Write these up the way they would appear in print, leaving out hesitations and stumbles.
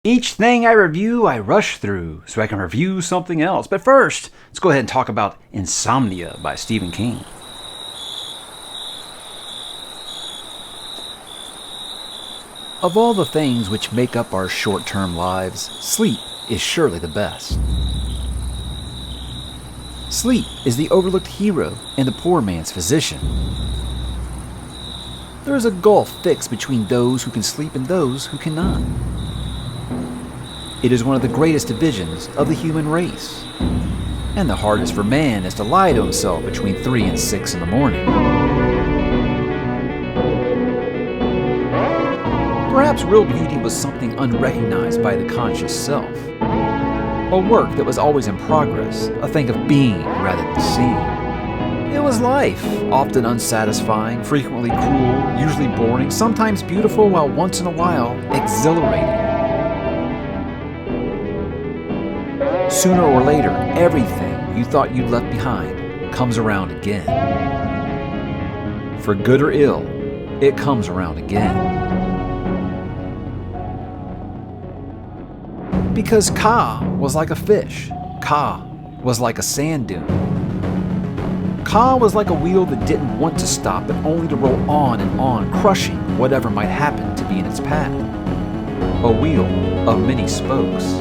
Each thing I review, I rush through so I can review something else. But first, let's go ahead and talk about Insomnia by Stephen King. Of all the things which make up our short-term lives, sleep is surely the best. Sleep is the overlooked hero and the poor man's physician. There is a gulf fixed between those who can sleep and those who cannot. It is one of the greatest divisions of the human race. And the hardest for man is to lie to himself between 3 and 6 in the morning. Perhaps real beauty was something unrecognized by the conscious self. A work that was always in progress, a thing of being rather than seeing. It was life, often unsatisfying, frequently cruel, usually boring, sometimes beautiful, while once in a while exhilarating. Sooner or later, everything you thought you'd left behind comes around again. For good or ill, it comes around again. Because Ka was like a fish. Ka was like a sand dune. Ka was like a wheel that didn't want to stop but only to roll on, crushing whatever might happen to be in its path. A wheel of many spokes.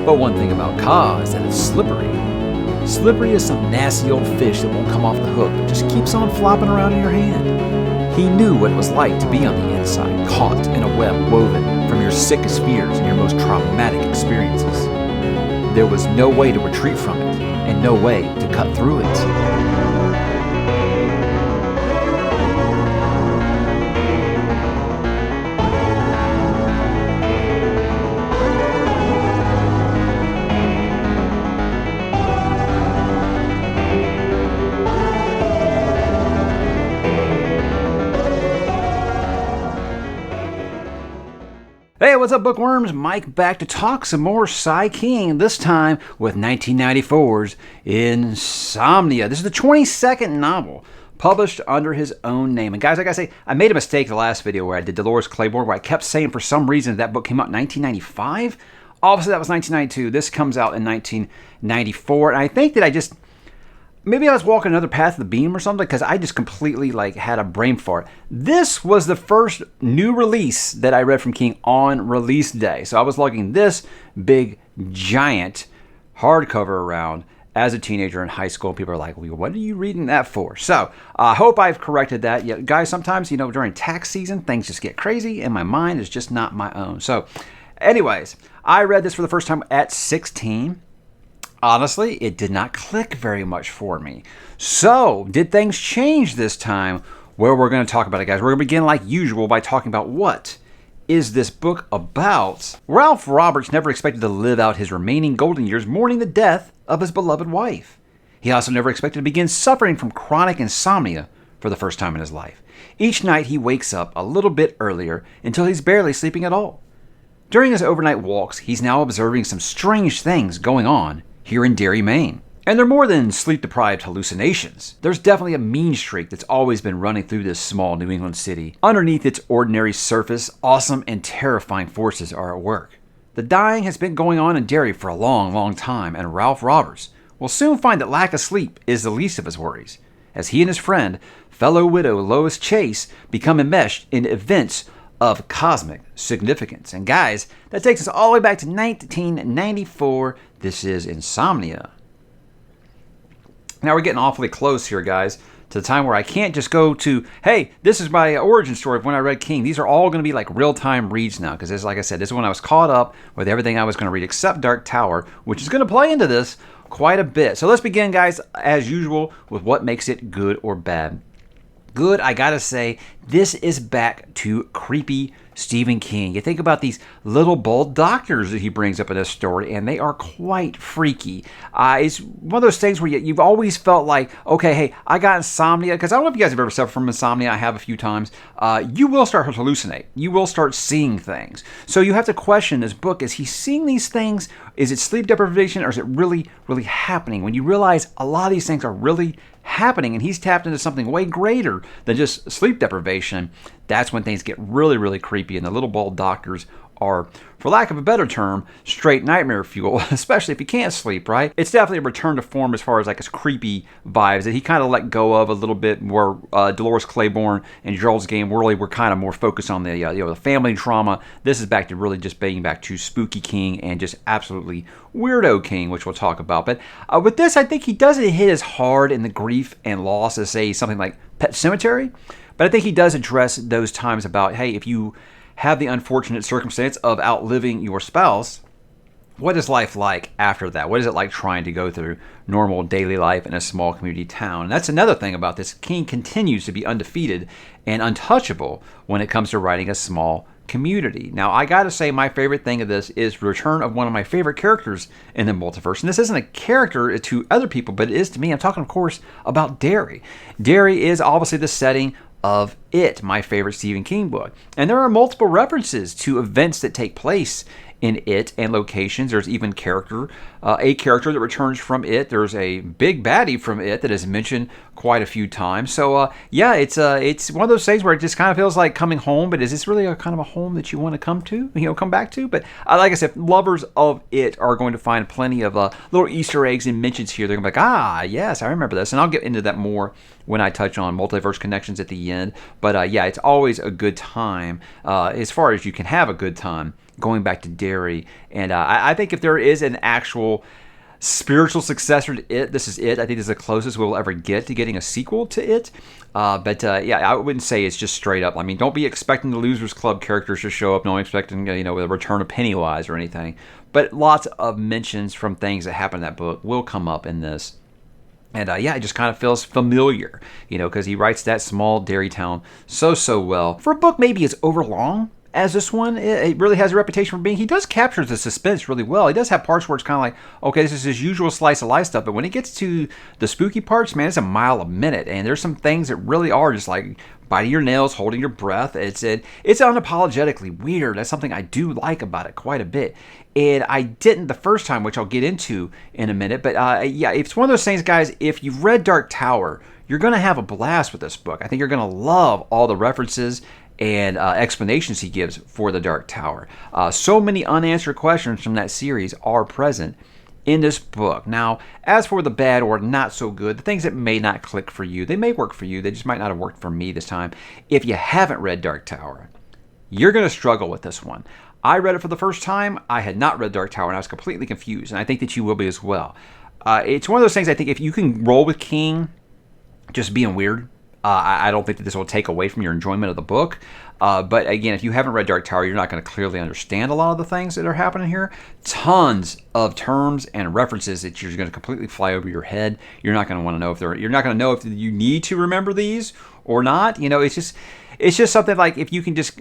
But one thing about Ka is that it's slippery. Slippery as some nasty old fish that won't come off the hook but just keeps on flopping around in your hand. He knew what it was like to be on the inside, caught in a web woven from your sickest fears and your most traumatic experiences. There was no way to retreat from it, and no way to cut through it. Hey, what's up, bookworms? Mike back to talk some more Cy King, this time with 1994's Insomnia. This is the 22nd novel published under his own name. And guys, like I say, I made a mistake the last video where I did Dolores Claiborne, where I kept saying for some reason that book came out in 1995. Obviously, that was 1992. This comes out in 1994. And I think that maybe I was walking another path of the beam or something, because I just completely had a brain fart. This was the first new release that I read from King on release day. So I was lugging this big, giant hardcover around as a teenager in high school. People are like, well, what are you reading that for? So I hope I've corrected that. Yeah, guys, sometimes, during tax season, things just get crazy and my mind is just not my own. So anyways, I read this for the first time at 16. Honestly, it did not click very much for me. So, did things change this time? Well, we're going to talk about it, guys. We're going to begin like usual by talking about what is this book about. Ralph Roberts never expected to live out his remaining golden years mourning the death of his beloved wife. He also never expected to begin suffering from chronic insomnia for the first time in his life. Each night he wakes up a little bit earlier until he's barely sleeping at all. During his overnight walks, he's now observing some strange things going on here in Derry, Maine. And they're more than sleep-deprived hallucinations. There's definitely a mean streak that's always been running through this small New England city. Underneath its ordinary surface, awesome and terrifying forces are at work. The dying has been going on in Derry for a long, long time, and Ralph Roberts will soon find that lack of sleep is the least of his worries, as he and his friend, fellow widow Lois Chase, become enmeshed in events of cosmic significance. And guys, that takes us all the way back to 1994. This is Insomnia. Now we're getting awfully close here, guys, to the time where I can't just go to, hey, this is my origin story of when I read King. These are all going to be like real-time reads now, because like I said, this is when I was caught up with everything I was going to read except Dark Tower, which is going to play into this quite a bit. So let's begin, guys, as usual, with what makes it good or bad. Good, I gotta say, this is back to creepy Stephen King. You think about these little bald doctors that he brings up in this story, and they are quite freaky. It's one of those things where you've always felt like, okay, hey, I got insomnia, because I don't know if you guys have ever suffered from insomnia. I have a few times. You will start to hallucinate. You will start seeing things. So you have to question this book. Is he seeing these things? Is it sleep deprivation, or is it really, really happening? When you realize a lot of these things are really happening, and he's tapped into something way greater than just sleep deprivation, that's when things get really, really creepy, and the little bald doctors are, for lack of a better term, straight nightmare fuel, especially if you can't sleep, right? It's definitely a return to form as far as like his creepy vibes that he kind of let go of a little bit, where Dolores Claiborne and Gerald's Game really were kind of more focused on the the family drama. This is back to really just being back to spooky King and just absolutely weirdo King, which we'll talk about. But with this, I think he doesn't hit as hard in the grief and loss as, say, something like Pet Sematary. But I think he does address those times about, hey, if you have the unfortunate circumstance of outliving your spouse, what is life like after that? What is it like trying to go through normal daily life in a small community town? And that's another thing about this. King continues to be undefeated and untouchable when it comes to writing a small community. Now, I gotta say, my favorite thing of this is the return of one of my favorite characters in the multiverse. And this isn't a character to other people, but it is to me. I'm talking, of course, about Derry. Derry is obviously the setting of It, my favorite Stephen King book. And there are multiple references to events that take place in It and locations. There's even a character that returns from It. There's a big baddie from It that is mentioned quite a few times. So yeah, it's one of those things where it just kind of feels like coming home, but is this really a kind of a home that you want to come back to? But like I said, lovers of It are going to find plenty of little Easter eggs and mentions here. They're going to be like, yes, I remember this. And I'll get into that more when I touch on Multiverse Connections at the end. But yeah, it's always a good time, as far as you can have a good time, going back to Derry. And I think if there is an actual spiritual successor to It, this is It. I think this is the closest we'll ever get to getting a sequel to It. But yeah, I wouldn't say it's just straight up. I mean, don't be expecting the Losers Club characters to show up. Don't expecting, the return of Pennywise or anything. But lots of mentions from things that happen in that book will come up in this. And yeah, it just kind of feels familiar, because he writes that small Derry town so well. For a book maybe it's overlong as this one, it really has a reputation for being. He does capture the suspense really well. He does have parts where it's kind of like, okay, this is his usual slice of life stuff. But when it gets to the spooky parts, man, it's a mile a minute. And there's some things that really are just like biting your nails, holding your breath. It's unapologetically weird. That's something I do like about it quite a bit. And I didn't the first time, which I'll get into in a minute. But yeah, it's one of those things, guys, if you've read Dark Tower, you're going to have a blast with this book. I think you're going to love all the references and explanations he gives for the Dark Tower. So many unanswered questions from that series are present in this book. Now, as for the bad or not so good, the things that may not click for you, they may work for you. They just might not have worked for me this time. If you haven't read Dark Tower, you're going to struggle with this one. I read it for the first time. I had not read Dark Tower, and I was completely confused, and I think that you will be as well. It's one of those things, I think, if you can roll with King just being weird, I don't think that this will take away from your enjoyment of the book. But again, if you haven't read Dark Tower, you're not going to clearly understand a lot of the things that are happening here. Tons of terms and references that you're going to completely fly over your head. You're not going to want to know you're not going to know if you need to remember these or not. It's just something like, if you can just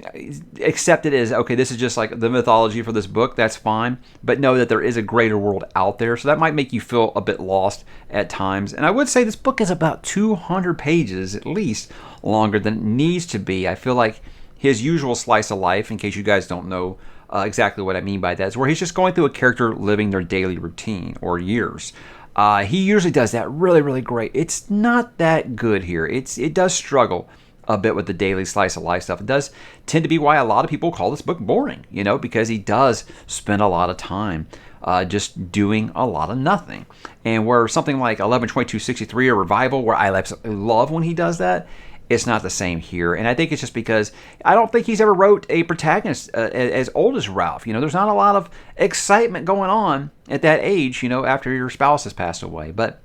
accept it as, okay, this is just like the mythology for this book, that's fine. But know that there is a greater world out there. So that might make you feel a bit lost at times. And I would say this book is about 200 pages, at least, longer than it needs to be. I feel like his usual slice of life, in case you guys don't know exactly what I mean by that, is where he's just going through a character living their daily routine or years. He usually does that really, really great. It's not that good here. It does struggle a bit with the daily slice of life stuff. It does tend to be why a lot of people call this book boring, because he does spend a lot of time just doing a lot of nothing. And where something like 11/22/63, a revival, where I absolutely love when he does that, it's not the same here. And I think it's just because I don't think he's ever wrote a protagonist as old as Ralph. There's not a lot of excitement going on at that age, after your spouse has passed away. But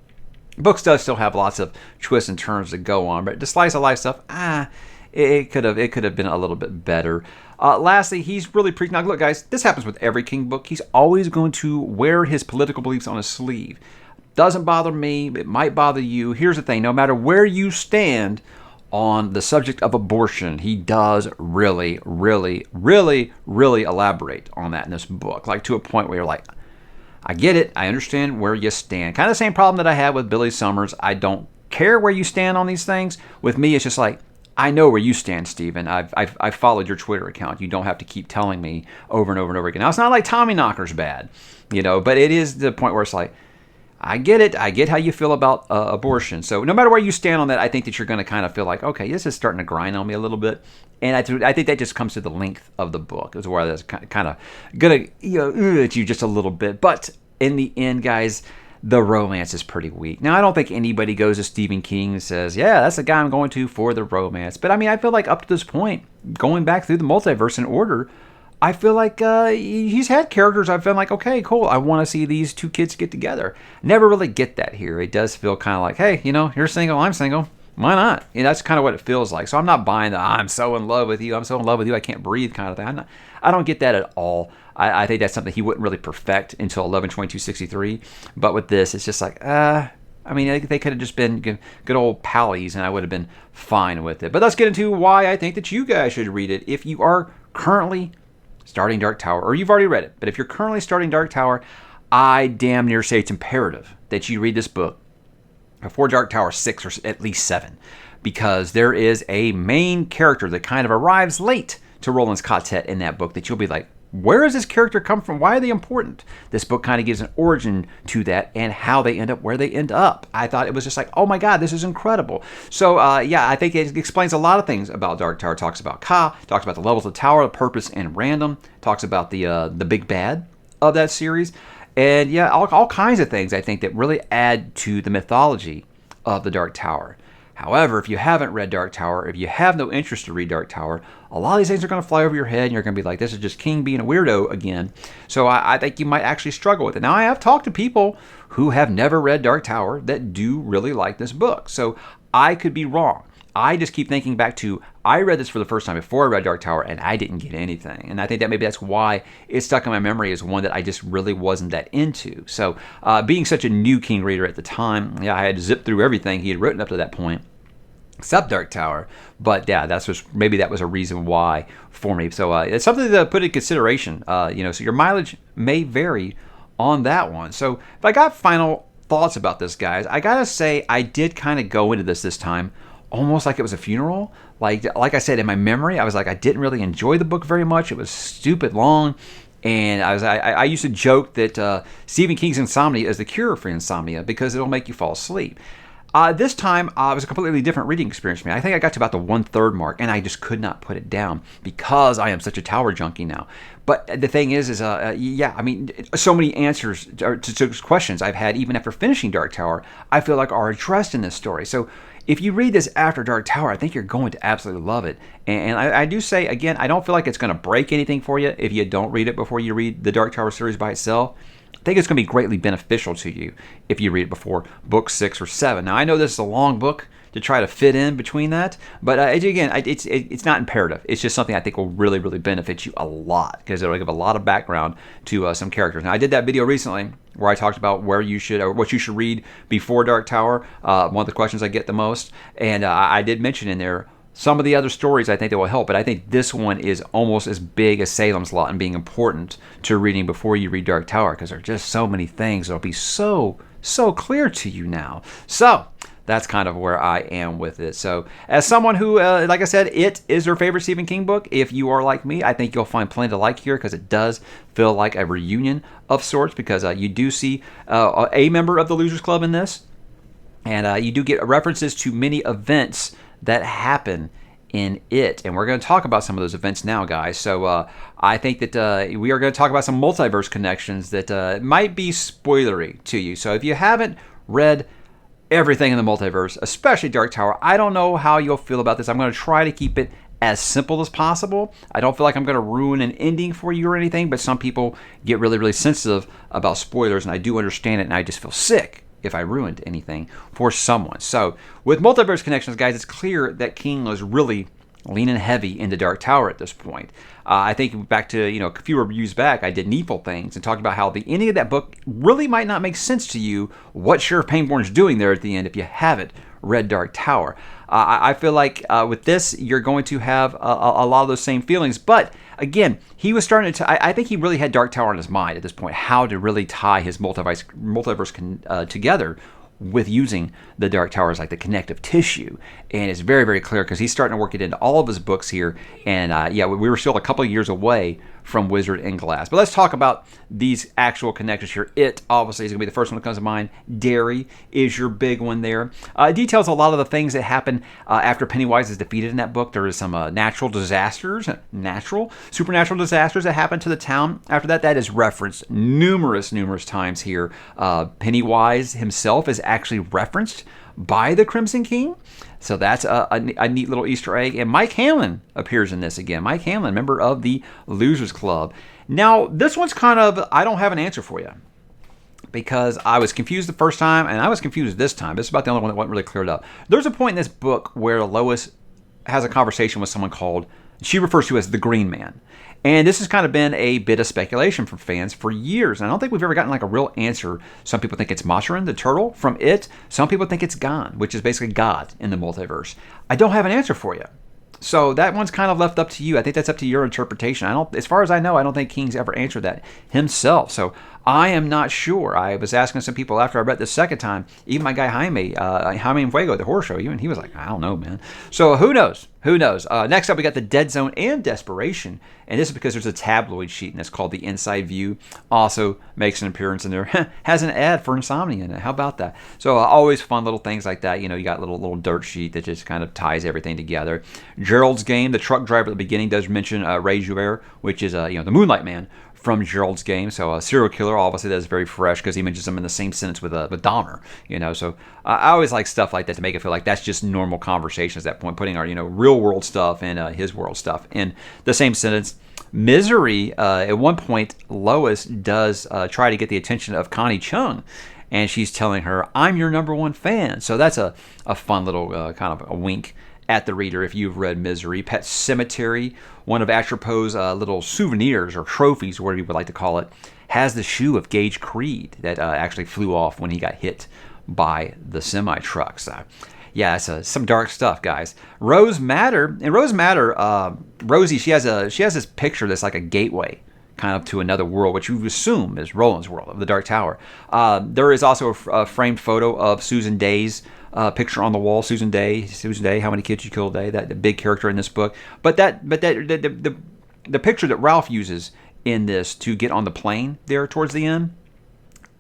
books does still have lots of twists and turns to go on, but the slice of life stuff, it could have been a little bit better. Lastly, he's really preaching. Now, look, guys, this happens with every King book. He's always going to wear his political beliefs on his sleeve. Doesn't bother me. It might bother you. Here's the thing: no matter where you stand on the subject of abortion, he does really, really, really, really elaborate on that in this book, like to a point where you're like, I get it. I understand where you stand. Kind of the same problem that I had with Billy Summers. I don't care where you stand on these things. With me, it's just like, I know where you stand, Stephen. I've followed your Twitter account. You don't have to keep telling me over and over and over again. Now, it's not like Tommyknocker's bad, but it is the point where it's like, I get it. I get how you feel about abortion. So no matter where you stand on that, I think that you're going to kind of feel like, okay, this is starting to grind on me a little bit. And I think that just comes to the length of the book. Is where that's kind of going to at you just a little bit. But in the end, guys, the romance is pretty weak. Now, I don't think anybody goes to Stephen King and says, yeah, that's the guy I'm going to for the romance. But I mean, I feel like up to this point, going back through the multiverse in order, I feel like he's had characters I've been like, okay, cool, I want to see these two kids get together. Never really get that here. It does feel kind of like, hey, you're single, I'm single. Why not? That's kind of what it feels like. So I'm not buying the I'm so in love with you, I can't breathe kind of thing. I don't get that at all. I think that's something he wouldn't really perfect until 11/22/63. But with this, it's just like, I mean, they could have just been good old pallies, and I would have been fine with it. But let's get into why I think that you guys should read it if you are currently starting Dark Tower, or you've already read it. But if you're currently starting Dark Tower, I damn near say it's imperative that you read this book before Dark Tower 6 or at least 7, because there is a main character that kind of arrives late to Roland's quartet in that book that you'll be like, where does this character come from? Why are they important? This book kind of gives an origin to that and how they end up where they end up. I thought it was just like, oh my God, this is incredible. So I think it explains a lot of things about Dark Tower. It talks about Ka, talks about the levels of the tower, the purpose and random, talks about the big bad of that series. And yeah, all kinds of things I think that really add to the mythology of the Dark Tower. However, if you haven't read Dark Tower, if you have no interest to read Dark Tower, a lot of these things are going to fly over your head and you're going to be like, this is just King being a weirdo again. So I think you might actually struggle with it. Now, I have talked to people who have never read Dark Tower that do really like this book. So I could be wrong. I just keep thinking back to, I read this for the first time before I read Dark Tower and I didn't get anything. And I think that maybe that's why it's stuck in my memory as one that I just really wasn't that into. So being such a new King reader at the time, I had to zip through everything he had written up to that point, except Dark Tower. But yeah, maybe that was a reason why for me. So it's something to put in consideration. So your mileage may vary on that one. So if I got final thoughts about this, guys, I gotta say I did kind of go into this time almost like it was a funeral. Like I said, in my memory, I was like, I didn't really enjoy the book very much. It was stupid long. And I used to joke that Stephen King's Insomnia is the cure for insomnia because it'll make you fall asleep. This time, it was a completely different reading experience for me. I think I got to about the 1/3 mark, and I just could not put it down because I am such a Tower junkie now. But the thing is I mean, so many answers to questions I've had even after finishing Dark Tower, I feel like are addressed in this story. So if you read this after Dark Tower, I think you're going to absolutely love it. And I do say, again, I don't feel like it's going to break anything for you if you don't read it before you read the Dark Tower series by itself. I think it's going to be greatly beneficial to you if you read it before book 6 or 7. Now, I know this is a long book to try to fit in between that, but it's not imperative. It's just something I think will really, really benefit you a lot because it'll give a lot of background to some characters. Now, I did that video recently where I talked about what you should read before Dark Tower, one of the questions I get the most, and I did mention in there some of the other stories I think that will help, but I think this one is almost as big as Salem's Lot and being important to reading before you read Dark Tower because there are just so many things that'll be so clear to you now. So that's kind of where I am with it. So as someone who, like I said, it is her favorite Stephen King book, if you are like me, I think you'll find plenty to like here because it does feel like a reunion of sorts because you do see a member of the Losers Club in this, and you do get references to many events that happen in it. And we're going to talk about some of those events now, guys. So I think that we are going to talk about some multiverse connections that might be spoilery to you. So if you haven't read everything in the multiverse, especially Dark Tower, I don't know how you'll feel about this. I'm going to try to keep it as simple as possible. I don't feel like I'm going to ruin an ending for you or anything, but some people get really, really sensitive about spoilers, and I do understand it, and I just feel sick if I ruined anything for someone. So with Multiverse Connections, guys, it's clear that King was really leaning heavy into Dark Tower at this point. I think back to, a few reviews back, I did Needful Things and talked about how the ending of that book really might not make sense to you what Sheriff Pangborn's doing there at the end if you haven't read Dark Tower. I feel like with this, you're going to have a lot of those same feelings. But again, he was starting to, I think he really had Dark Tower on his mind at this point, how to really tie his multiverse together with using the Dark Tower as like the connective tissue. And it's very, very clear because he's starting to work it into all of his books here. And we were still a couple of years away from Wizard in Glass. But let's talk about these actual connections here. It, obviously, is going to be the first one that comes to mind. Derry is your big one there. It details a lot of the things that happen after Pennywise is defeated in that book. There is some supernatural disasters that happen to the town after that. That is referenced numerous times here. Pennywise himself is actually referenced by the Crimson King. So that's a neat little Easter egg. And Mike Hanlon appears in this again. Mike Hanlon, member of the Losers Club. Now, this one's kind of, I don't have an answer for you, because I was confused the first time, and I was confused this time. This is about the only one that wasn't really cleared up. There's a point in this book where Lois has a conversation with someone called, she refers to as the Green Man. And this has kind of been a bit of speculation from fans for years. And I don't think we've ever gotten like a real answer. Some people think it's Masharan, the turtle, from It. Some people think it's Gon, which is basically God in the multiverse. I don't have an answer for you. So that one's kind of left up to you. I think that's up to your interpretation. As far as I know, I don't think King's ever answered that himself. So I am not sure. I was asking some people after I read this second time, even my guy Jaime and Fuego at the horror show, even he was like, I don't know, man. So who knows? Who knows? Next up, we got the Dead Zone and Desperation. And this is because there's a tabloid sheet, and it's called The Inside View. Also makes an appearance in there. Has an ad for Insomnia in it. How about that? So always fun little things like that. You know, you got little dirt sheet that just kind of ties everything together. Gerald's Game, the truck driver at the beginning does mention Ray Joubert, which is the Moonlight Man from Gerald's Game. So a serial killer, obviously, that is very fresh because he mentions him in the same sentence with Dahmer. So I always like stuff like that to make it feel like that's just normal conversations at that point, putting our real world stuff and his world stuff in the same sentence. Misery, at one point, Lois does try to get the attention of Connie Chung, and she's telling her, I'm your number one fan. So that's a fun little kind of a wink at the reader if you've read Misery. Pet Cemetery, one of Atropo's little souvenirs or trophies, whatever you would like to call it, has the shoe of Gage Creed that actually flew off when he got hit by the semi-truck. So yeah, it's some dark stuff, guys. Rose Matter, Rosie, she has this picture that's like a gateway kind of to another world, which you assume is Roland's world of the Dark Tower. There is also a framed photo of Susan Day's picture on the wall. Susan Day, How Many Kids You Kill a Day? That the big character in this book. But the picture that Ralph uses in this to get on the plane there towards the end,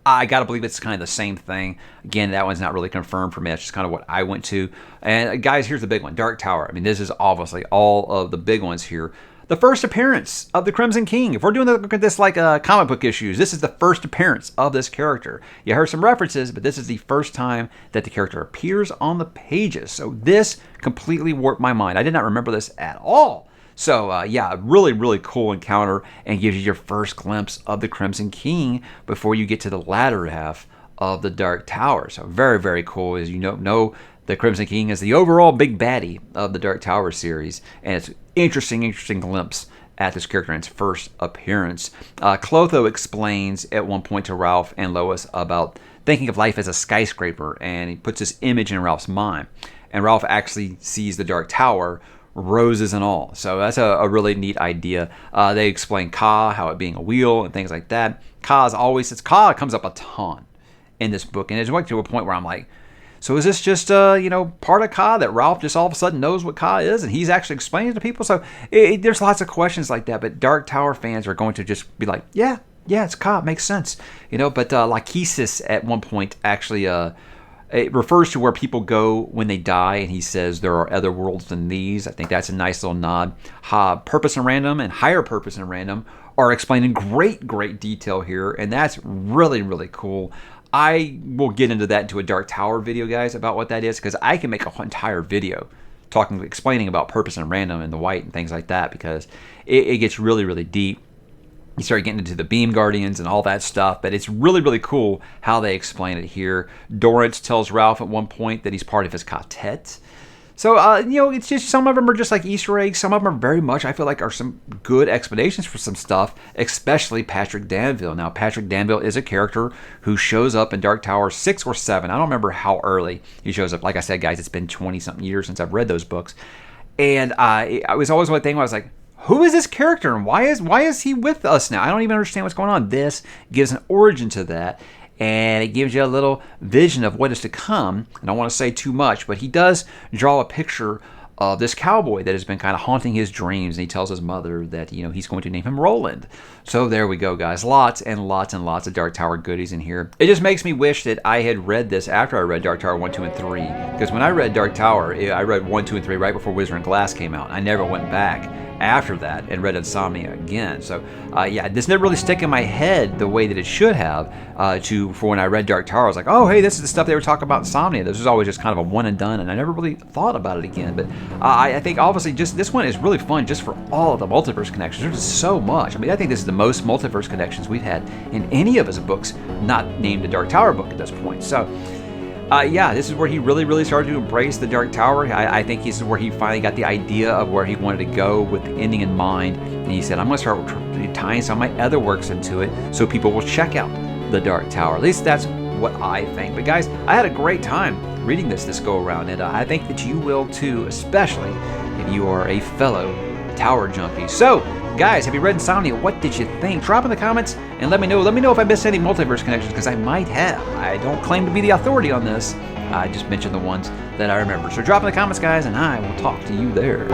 I got to believe it's kind of the same thing. Again, that one's not really confirmed for me. That's just kind of what I went to. And guys, here's the big one, Dark Tower. I mean, this is obviously all of the big ones here. The first appearance of the Crimson King. If we're doing this like comic book issues, this is the first appearance of this character. You heard some references, but this is the first time that the character appears on the pages. So this completely warped my mind. I did not remember this at all. So, yeah, really, really cool encounter, and gives you your first glimpse of the Crimson King before you get to the latter half of the Dark Tower. So very, very cool. As you know, the Crimson King is the overall big baddie of the Dark Tower series, and it's interesting glimpse at this character in its first appearance. Clotho explains at one point to Ralph and Lois about thinking of life as a skyscraper, and he puts this image in Ralph's mind. And Ralph actually sees the Dark Tower, roses and all. So that's a really neat idea. They explain Ka, how it being a wheel and things like that. Ka comes up a ton in this book, and it's like to a point where I'm like, so is this just part of Ka that Ralph just all of a sudden knows what Ka is and he's actually explaining it to people? So there's lots of questions like that, but Dark Tower fans are going to just be like, yeah, it's Ka, it makes sense, But Lachesis at one point actually it refers to where people go when they die, and he says there are other worlds than these. I think that's a nice little nod. Purpose and Random and Higher Purpose and Random are explained in great detail here, and that's really, really cool. I will get into that into a Dark Tower video, guys, about what that is, because I can make an entire video explaining about Purpose and Random and the White and things like that, because it gets really, really deep. You start getting into the Beam Guardians and all that stuff, but it's really, really cool how they explain it here. Dorrance tells Ralph at one point that he's part of his quartet. So, it's just, some of them are just like Easter eggs. Some of them are very much, I feel like, are some good explanations for some stuff, especially Patrick Danville. Now, Patrick Danville is a character who shows up in Dark Tower 6 or 7. I don't remember how early he shows up. Like I said, guys, it's been 20-something years since I've read those books. And I was always one thing where I was like, who is this character, and why is he with us now? I don't even understand what's going on. This gives an origin to that, and it gives you a little vision of what is to come. I don't want to say too much, but he does draw a picture of this cowboy that has been kind of haunting his dreams, and he tells his mother that, you know, he's going to name him Roland. So there we go, guys. Lots and lots and lots of Dark Tower goodies in here. It just makes me wish that I had read this after I read Dark Tower 1, 2, and 3, because when I read Dark Tower, I read 1, 2, and 3 right before Wizard and Glass came out. I never went back after that and read Insomnia again. So yeah, this didn't really stick in my head the way that it should have for when I read Dark Tower. I was like, oh, hey, this is the stuff they were talking about Insomnia. This was always just kind of a one and done, and I never really thought about it again. But I think obviously just this one is really fun just for all of the multiverse connections. There's just so much. I mean, I think this is the most multiverse connections we've had in any of his books, not named a Dark Tower book at this point. So yeah, this is where he really started to embrace the Dark Tower. I think this is where he finally got the idea of where he wanted to go with the ending in mind. And he said, I'm going to start tying some of my other works into it so people will check out the Dark Tower. At least that's what I think. But guys, I had a great time reading this go around, and I think that you will too, especially if you are a fellow Tower junkie. So, guys, have you read Insomnia? What did you think? Drop in the comments and let me know. Let me know if I missed any multiverse connections, because I might have. I don't claim to be the authority on this. I just mentioned the ones that I remember. So drop in the comments, guys, and I will talk to you there.